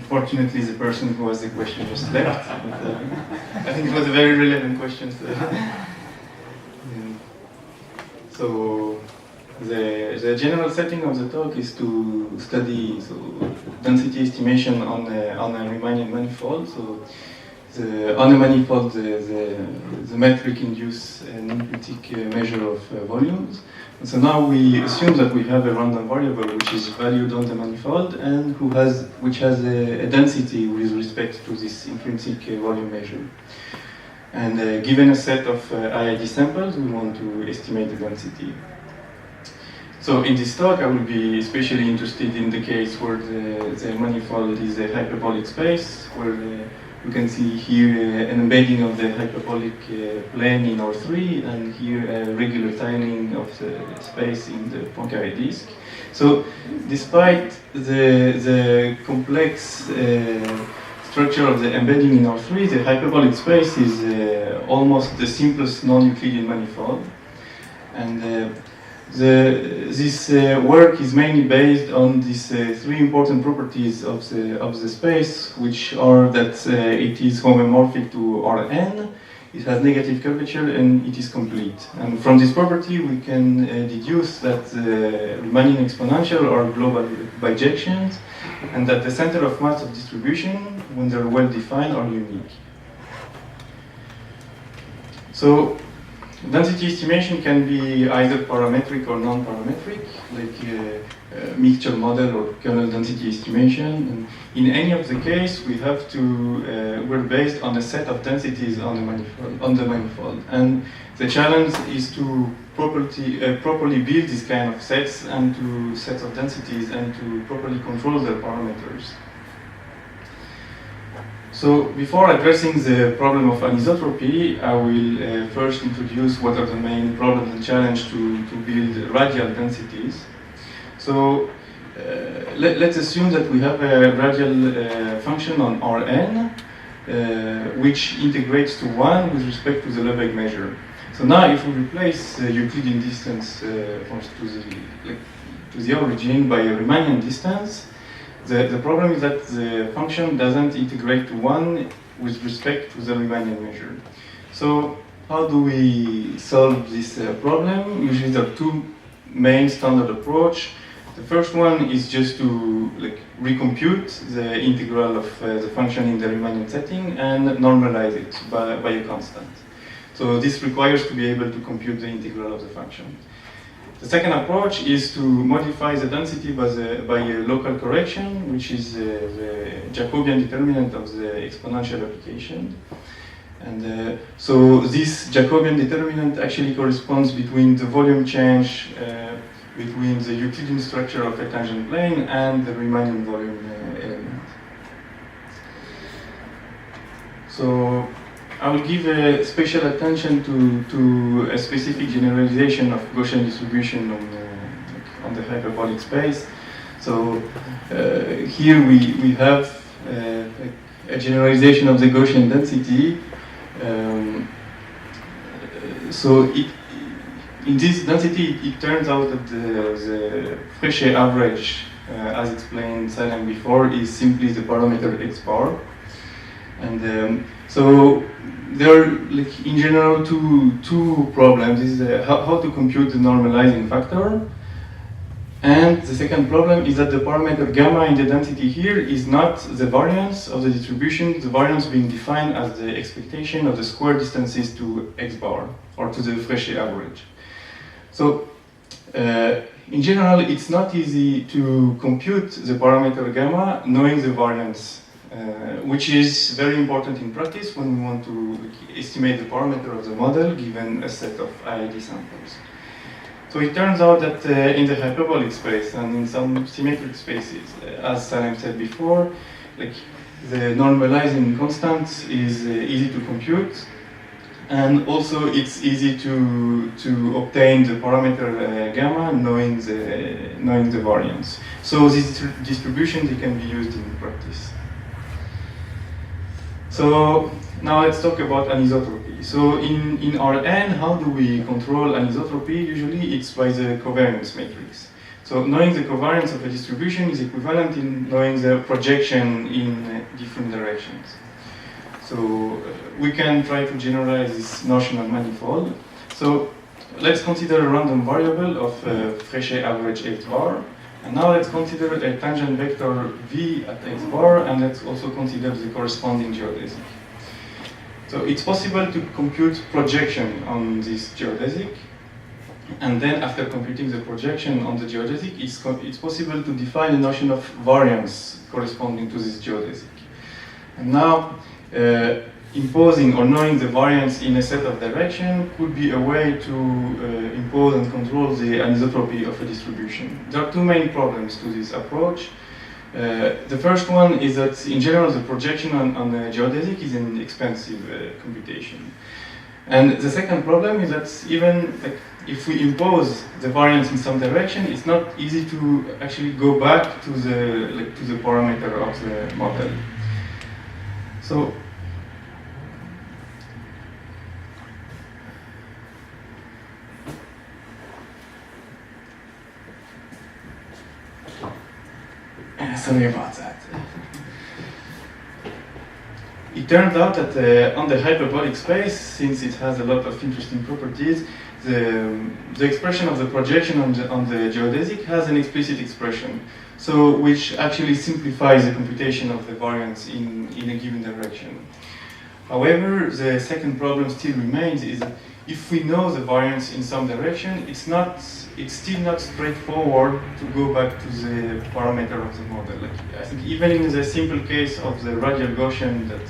unfortunately, the person who was the question just left. But, I think it was a very relevant question. So the general setting of the talk is to study density estimation on a Riemannian manifold. So on a manifold, the metric induces an implicit measure of volumes. And so now we assume that we have a random variable which is valued on the manifold and which has a density with respect to this intrinsic volume measure. And given a set of IID samples, we want to estimate the density. So in this talk, I will be especially interested in the case where the manifold is a hyperbolic space, where you can see here an embedding of the hyperbolic plane in R3, and here a regular tiling of the space in the Poincare disk. So despite the complex structure of the embedding in R3, the hyperbolic space is almost the simplest non-Euclidean manifold. And this work is mainly based on these three important properties of the space, which are that it is homomorphic to Rn, it has negative curvature, and it is complete. And from this property, we can deduce that the Riemannian exponential are global bijections, and that the center of mass of distribution, when they're well defined, are unique. So density estimation can be either parametric or non-parametric, like a mixture model or kernel density estimation. And in any of the case, we have to we're based on a set of densities on the manifold. And the challenge is to properly build these kind of sets and to sets of densities and to properly control their parameters. So before addressing the problem of anisotropy, I will first introduce what are the main problems and challenges to build radial densities. So let's assume that we have a radial function on Rn, which integrates to 1 with respect to the Lebesgue measure. So now if we replace the Euclidean distance to the origin by a Riemannian distance, the problem is that the function doesn't integrate to 1 with respect to the Riemannian measure. So how do we solve this problem? Usually there are two main standard approach. The first one is just to recompute the integral of the function in the Riemannian setting and normalize it by a constant. So this requires to be able to compute the integral of the function. The second approach is to modify the density by a local correction, which is the Jacobian determinant of the exponential application. And so this Jacobian determinant actually corresponds between the volume change between the Euclidean structure of a tangent plane and the Riemannian volume element. So I will give a special attention to a specific generalization of Gaussian distribution on the hyperbolic space. So here we have a generalization of the Gaussian density. So in this density, it turns out that the Fréchet average, as explained silent before, is simply the parameter x bar. And so there are, in general, two problems. This is how to compute the normalizing factor. And the second problem is that the parameter gamma in the density here is not the variance of the distribution, the variance being defined as the expectation of the square distances to x bar, or to the Fréchet average. So in general, it's not easy to compute the parameter gamma knowing the variance, which is very important in practice when we want to estimate the parameter of the model given a set of IID samples. So it turns out that in the hyperbolic space and in some symmetric spaces, as Salem said before, the normalizing constant is easy to compute, and also it's easy to obtain the parameter gamma knowing the variance. So this distribution they can be used in practice. So now let's talk about anisotropy. So in Rn, how do we control anisotropy? Usually it's by the covariance matrix. So knowing the covariance of a distribution is equivalent in knowing the projection in different directions. So we can try to generalize this notional manifold. So let's consider a random variable of Fréchet average x bar. And now let's consider a tangent vector v at x bar, and let's also consider the corresponding geodesic. So it's possible to compute projection on this geodesic, and then after computing the projection on the geodesic, it's possible to define a notion of variance corresponding to this geodesic. And now, imposing or knowing the variance in a set of direction could be a way to impose and control the anisotropy of a distribution. There are two main problems to this approach. The first one is that in general the projection on a geodesic is an expensive computation. And the second problem is that even if we impose the variance in some direction, it's not easy to actually go back to the parameter of the model. So sorry about that. It turns out that on the hyperbolic space, since it has a lot of interesting properties, the expression of the projection on the geodesic has an explicit expression, so which actually simplifies the computation of the variance in a given direction. However, the second problem still remains is that if we know the variance in some direction, it's still not straightforward to go back to the parameter of the model. I think even in the simple case of the radial Gaussian that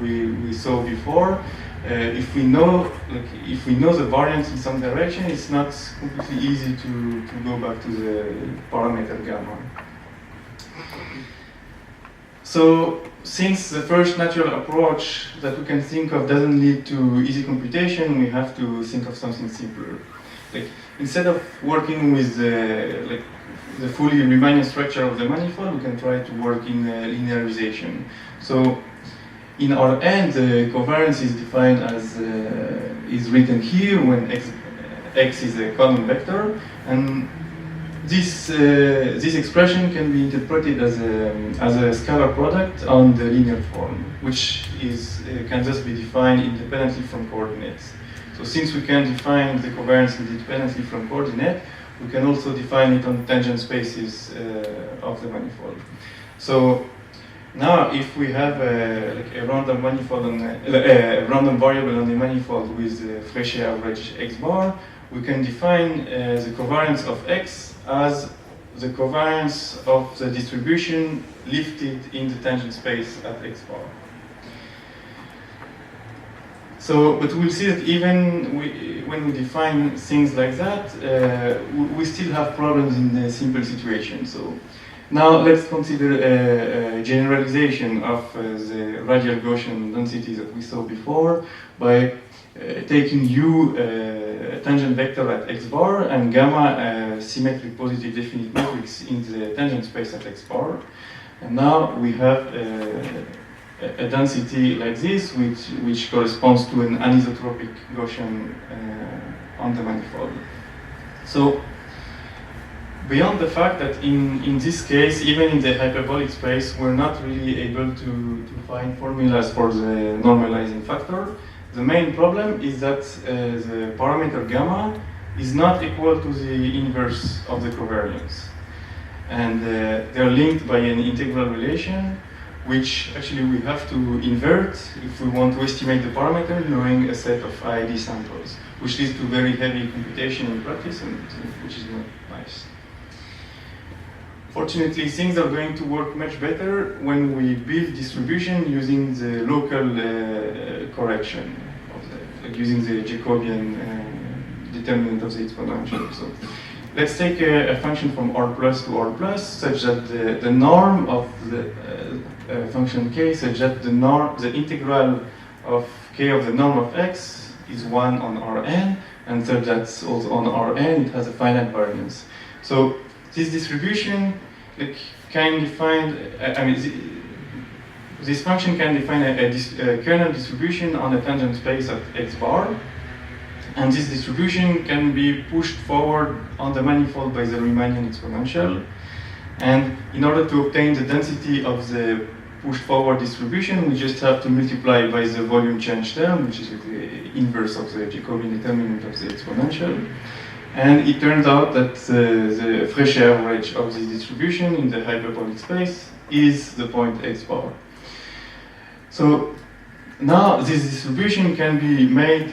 we saw before, if we know the variance in some direction, it's not completely easy to go back to the parameter gamma. So, since the first natural approach that we can think of doesn't lead to easy computation, we have to think of something simpler. Instead of working with the fully Riemannian structure of the manifold, we can try to work in linearization. So, in our end, the covariance is defined as is written here when x is a common vector, and this expression can be interpreted as a scalar product on the linear form, which can thus be defined independently from coordinates. So since we can define the covariance independently from coordinate, we can also define it on tangent spaces of the manifold. So now, if we have a random manifold a random variable on the manifold with the Fréchet average x bar, we can define the covariance of x as the covariance of the distribution lifted in the tangent space at x bar. So, but we'll see that even when we define things like that, we still have problems in the simple situation. So, now let's consider a generalization of the radial Gaussian density that we saw before by taking u a tangent vector at x bar and gamma a symmetric positive definite matrix in the tangent space at x bar. And now we have a density like this, which corresponds to an anisotropic Gaussian on the manifold. So, beyond the fact that in this case, even in the hyperbolic space, we're not really able to find formulas for the normalizing factor, the main problem is that the parameter gamma is not equal to the inverse of the covariance. And they're linked by an integral relation, which actually we have to invert if we want to estimate the parameter knowing a set of IID samples, which leads to very heavy computation in practice, and which is not nice. Fortunately, things are going to work much better when we build distribution using the local correction, like using the Jacobian determinant of the exponential. So let's take a function from r plus to r plus, such that the norm of the function k, such that the integral of k of the norm of x is 1 on Rn, and such that also on Rn it has a finite variance. So this distribution can define, this function can define a kernel distribution on a tangent space at x bar. And this distribution can be pushed forward on the manifold by the Riemannian exponential. And in order to obtain the density of the pushed forward distribution, we just have to multiply by the volume change term, which is the inverse of the Jacobian determinant of the exponential. And it turns out that the Fréchet average of this distribution in the hyperbolic space is the point x bar. So now this distribution can be made,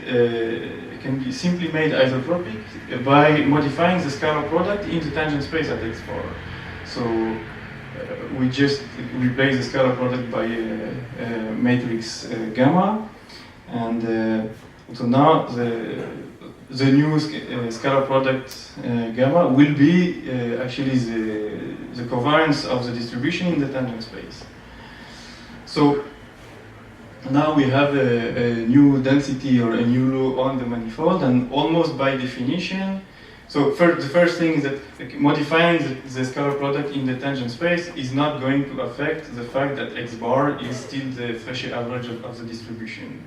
simply made isotropic by modifying the scalar product in the tangent space at x bar. So we just replace the scalar product by a matrix gamma, and so now the new scalar product gamma will be actually the covariance of the distribution in the tangent space. So now we have a new density or a new law on the manifold, and almost by definition, so the first thing is that modifying the scalar product in the tangent space is not going to affect the fact that x bar is still the Fréchet average of the distribution.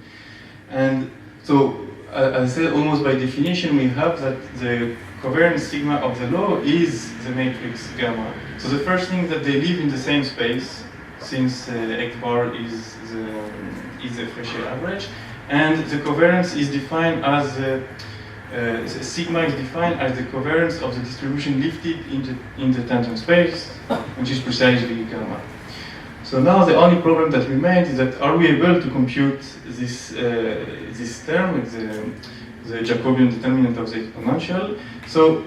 And so, as I said, almost by definition, we have that the covariance sigma of the law is the matrix gamma. So the first thing is that they live in the same space, since x bar is the Fréchet average, and the covariance is defined as sigma is defined as the covariance of the distribution lifted in the tangent space, which is precisely gamma. So now the only problem that we made is that are we able to compute this term with the Jacobian determinant of the exponential? So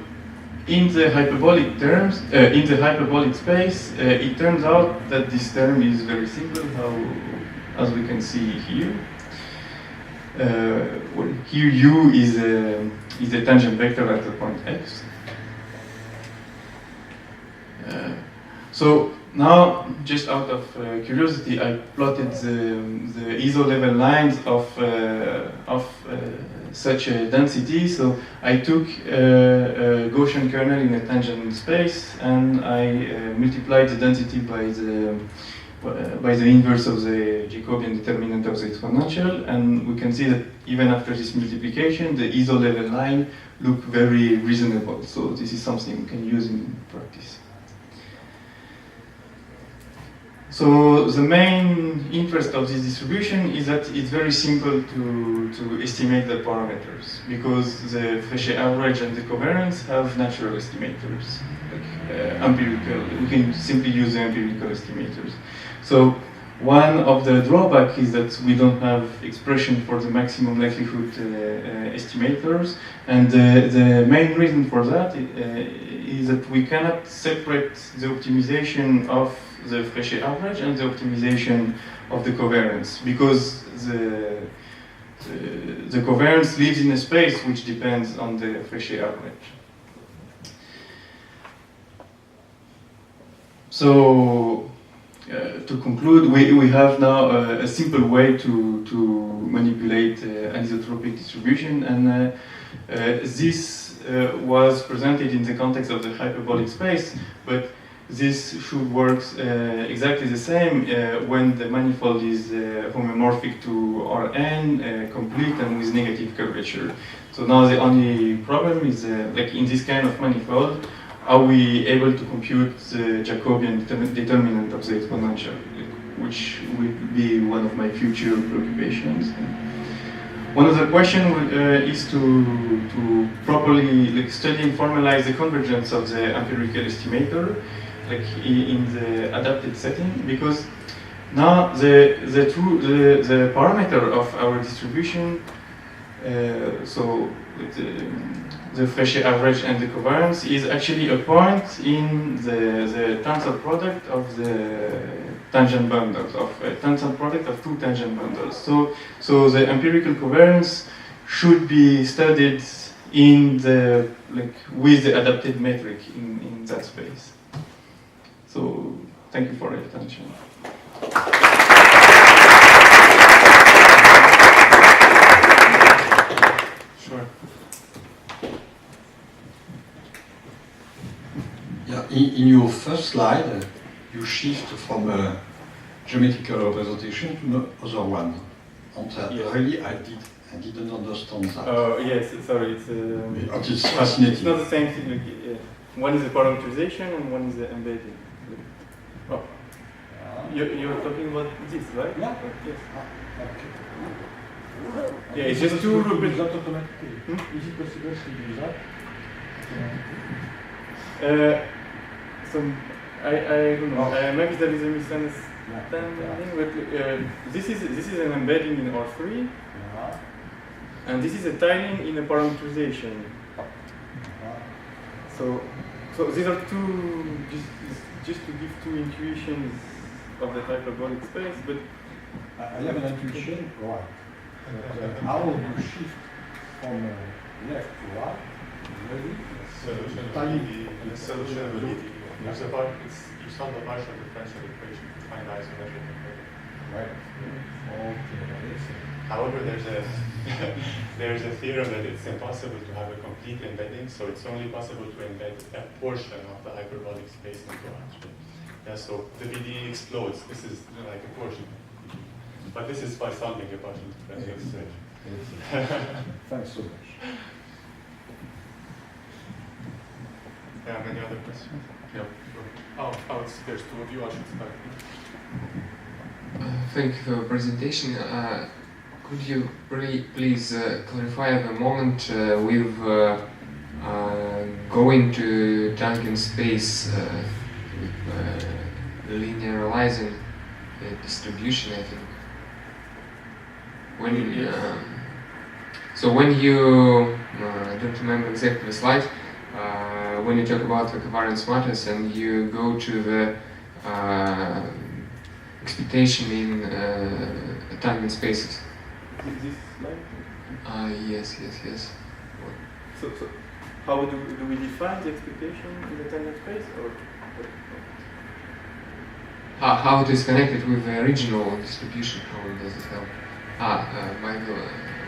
in the hyperbolic terms, in the hyperbolic space, it turns out that this term is very simple, as we can see here. Well, here u is a tangent vector at the point x. So now, just out of curiosity, I plotted the ISO level lines of such a density. So I took a Gaussian kernel in a tangent space, and I multiplied the density by the inverse of the Jacobian determinant of the exponential, and we can see that even after this multiplication, the ISO level line look very reasonable. So this is something we can use in practice. So the main interest of this distribution is that it's very simple to estimate the parameters, because the Fréchet average and the covariance have natural estimators, like empirical. We can simply use the empirical estimators. So one of the drawbacks is that we don't have expression for the maximum likelihood estimators, and the main reason for that is that we cannot separate the optimization of the Fréchet average and the optimization of the covariance, because the covariance lives in a space which depends on the Fréchet average. So to conclude, we have now a simple way to manipulate anisotropic distribution, and this was presented in the context of the hyperbolic space, but this should work exactly the same when the manifold is homomorphic to Rn, complete and with negative curvature. So now the only problem is, like in this kind of manifold, are we able to compute the Jacobian determinant of the exponential, which would be one of my future preoccupations. One other question is to properly study and formalize the convergence of the empirical estimator, like in the adapted setting, because now the parameter of our distribution, so the Fréchet average and the covariance is actually a point in the tensor product of the tangent bundles, of a tensor product of two tangent bundles. So the empirical covariance should be studied in the with the adapted metric in that space. So thank you for your attention. Sure. Yeah, in your first slide, you shift from a geometrical representation to another one. And Yes. really, I did I didn't understand that. Oh yes, sorry. It's It's fascinating. It's not the same thing. Like, one is a parameterization and one is the embedding. Oh. You're talking about this, right? Yeah. Yes. Okay. Yeah, it's just two do that automatically. Is it possible to do that? So I don't know. Maybe there is a misunderstanding, but this is an embedding in R3, and this is a tiling in a parameterization. So these are two just to give two intuitions of the hyperbolic space, but I have an intuition, right. How do you shift from left to right? Really? The solution will be you solve the partial differential equation to find the isometric embedding. Right. Okay. However, there's a theorem that it's impossible to have a complete embedding, so it's only possible to embed a portion of the hyperbolic space into R3. Yeah, so the PDE explodes. This is like a portion. But this is by solving a partial differential equation. Thanks so much. Yeah, any other questions? yeah. There's two of you, I should start. Thank you for your presentation. Could you please clarify the moment with going to tangent space with linearizing the distribution, I think. So when you, I don't remember exactly the slide, when you talk about the covariance matters and you go to the expectation in tangent spaces. This slide? Yes. So how do we define the expectation in the tangent space, or how it is connected with the original distribution? How does it help?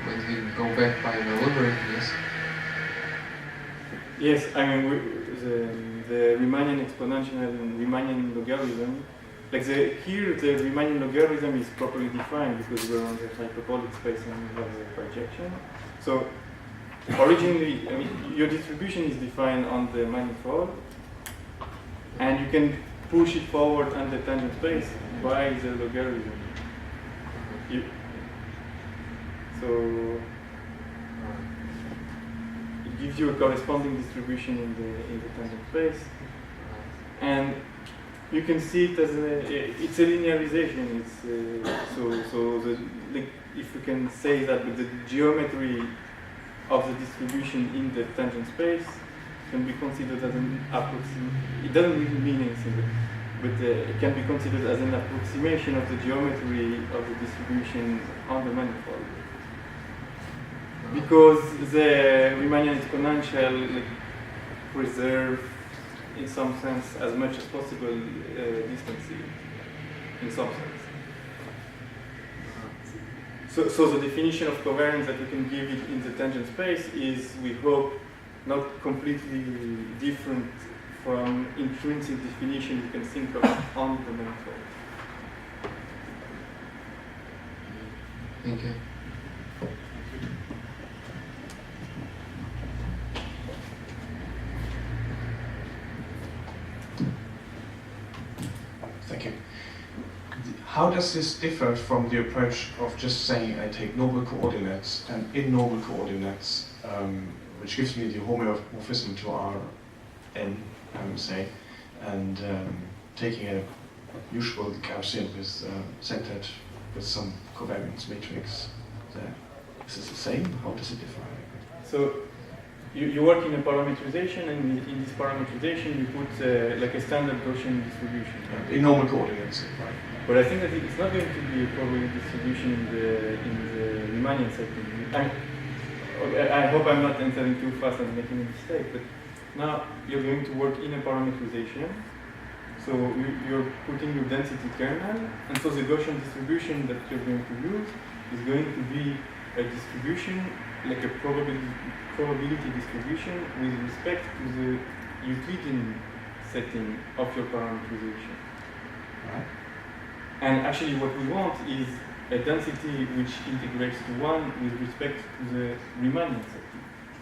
When we go back by the logarithm, yes. Yes, I mean the Riemannian exponential and Riemannian logarithm. Like here, the Riemannian logarithm is properly defined because we're on the hyperbolic space and we have the projection. So originally, I mean, your distribution is defined on the manifold, and you can push it forward on the tangent space by the logarithm. So it gives you a corresponding distribution in the tangent space, and you can see it as it's a linearization. If you can say that, but the geometry of the distribution in the tangent space can be considered as an approximation. It doesn't really mean anything, but it can be considered as an approximation of the geometry of the distribution on the manifold. Because the Riemannian exponential preserve, in some sense, as much as possible, distancy, in some sense. So the definition of covariance that we can give it in the tangent space is, we hope, not completely different from intrinsic definition you can think of on the manifold. Thank you. Thank you. How does this differ from the approach of just saying I take normal coordinates and in normal coordinates, which gives me the homomorphism to Rn, I would say, and taking a usual Gaussian with centered with some covariance matrix there? Is this the same? How does it differ? So you work in a parameterization, and in this parameterization you put like a standard Gaussian distribution. In normal coordinates, right? But I think that it's not going to be a probability distribution in the Riemannian setting. I hope I'm not entering too fast and making a mistake, but now you're going to work in a parameterization. So you're putting your density kernel, and so the Gaussian distribution that you're going to use is going to be a distribution, like a probability distribution with respect to the Euclidean setting of your parameterization. Right. And actually what we want is a density which integrates to 1 with respect to the remaining set.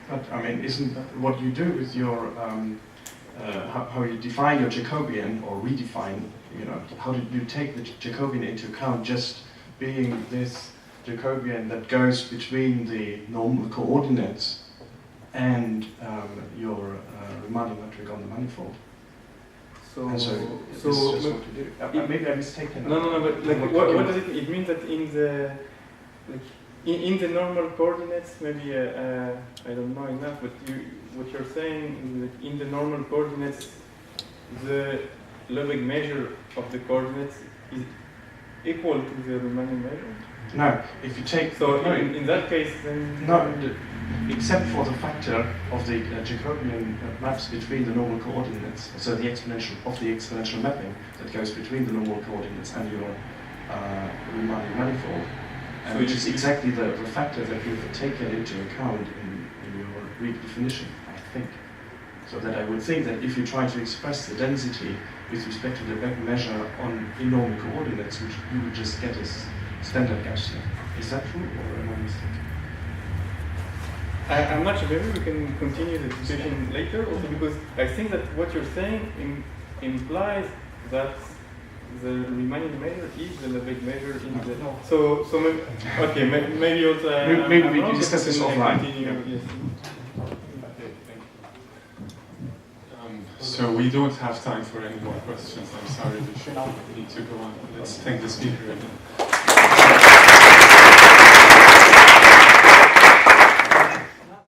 But I mean, isn't that what you do with your how you define your Jacobian or redefine? You know, how did you take the Jacobian into account? Just being this Jacobian that goes between the normal coordinates and your Riemannian metric on the manifold. So, And so so this is just what you do. Maybe I'm mistaken. no, but like, what does it mean? It means that in the like in the normal coordinates, maybe I don't know enough, but what you're saying is that in the normal coordinates, the Lebesgue measure of the coordinates is equal to the Riemannian measure. No, if you take So in that case, then except for the factor of the Jacobian maps between the normal coordinates, so the exponential mapping that goes between the normal coordinates and your Riemannian manifold, So which you- is exactly the factor that you've taken into account in your Greek definition, I think. So that I would think that if you try to express the density with respect to the Lebesgue measure in normal coordinates, which you would just get as standard Gaussian. Is that true, or am I mistaken? I'm not sure. Maybe we can continue the discussion later, also because I think that what you're saying implies that the Riemannian measure is the Lebesgue measure in the. So maybe, okay, maybe also. Maybe I'm we wrong, discuss but this we can offline. continue, Yeah. yes. Okay, thank you. So we don't have time for any more questions. I'm sorry, we should need to go on. Let's thank the speaker again.